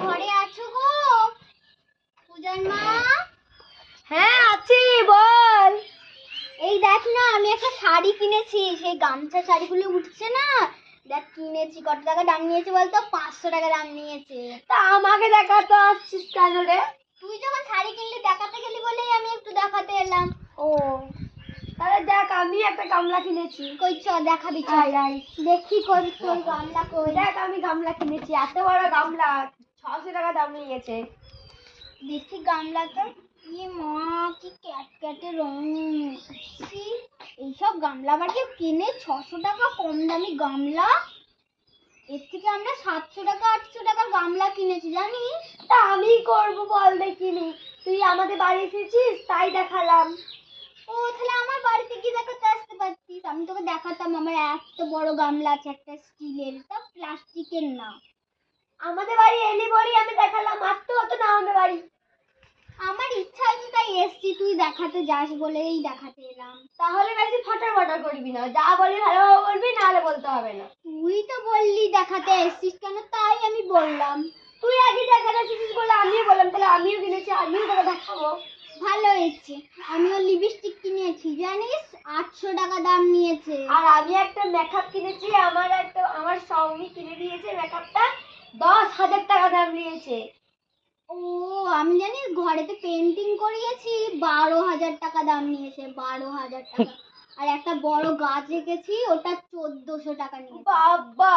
ঘরে আছো গো পূজার মা? হ্যাঁ আছি, বল। এই দেখ না, আমি একটা শাড়ি কিনেছি, সেই গামছা শাড়িগুলো উঠছে না, দেখ কিনেছি। কত টাকা দাম নিয়েছে বলতো? 500 টাকা দাম নিয়েছে। তা আমাকে দেখাতে আসছিস কেন রে? তুই যখন শাড়ি কিনলি দেখাতে গেলি বলেই আমি একটু দেখাতে এলাম। ও, তাহলে দেখ আমি একটা গামলা কিনেছি। কই চ দেখাবি, চ। আয় আয়, দেখি কই তোর গামলা কই। দেখ আমি গামলা কিনেছি, এত বড় গামলা, 600 টাকা দাম নিয়েছে। দেখি গামলাটা। ইয়ে মা, কি ক্যাটক্যাটে রং। ছি, এইসব গামলা আবার কেউ কিনে? 600 টাকা কম দামি গামলা। এর থেকে আমরা 700 টাকা 800 টাকার গামলা কিনেছি জানিস। তা আমি করবো বল দেখিনি, তুই আমাদের বাড়ি এসেছিস তাই দেখালাম। ও, তাহলে আমার বাড়িতে গিয়ে দেখাতে আসতে পারতিস, আমি তোকে দেখাতাম। আমার এত বড় গামলা আছে, একটা স্টিলের, তা প্লাস্টিকের না। আমাদের বাড়ি এলি বলি আমি দেখালাম, আসতে হতো না আমাদের বাড়ি। আমার ইচ্ছা আছে তাই এসছি, তুই দেখাতে যাস বলেই দেখাতে এলাম। তাহলে বেশি ফটার ফটার করবি না, যা বলি ভালোভাবে বলবি, নাহলে বলতে হবে না। তুই তো বললি দেখাতে এসছিস কেন, তাই আমি বললাম। তুই আগে দেখাতে এসেছিস বলে আমিও বললাম, তাহলে আমিও কিনেছি, আমিও তোকে দেখাবো। ভালো হয়েছে। আমিও লিপস্টিক কিনেছি জানিস, 800 টাকা দাম নিয়েছে। আর আমি একটা মেকআপ কিনেছি, আমার সঙ্গী কিনে দিয়েছে মেকআপটা, 10,000 টাকা দাম নিয়েছে। ও, আমি জানিস ঘরেতে পেন্টিং করিয়েছি, 12,000 টাকা দাম নিয়েছে, 12,000 টাকা। আর একটা বড় গাছ এঁকেছি, ওটা 1400 টাকা নিয়েছে। বাবা!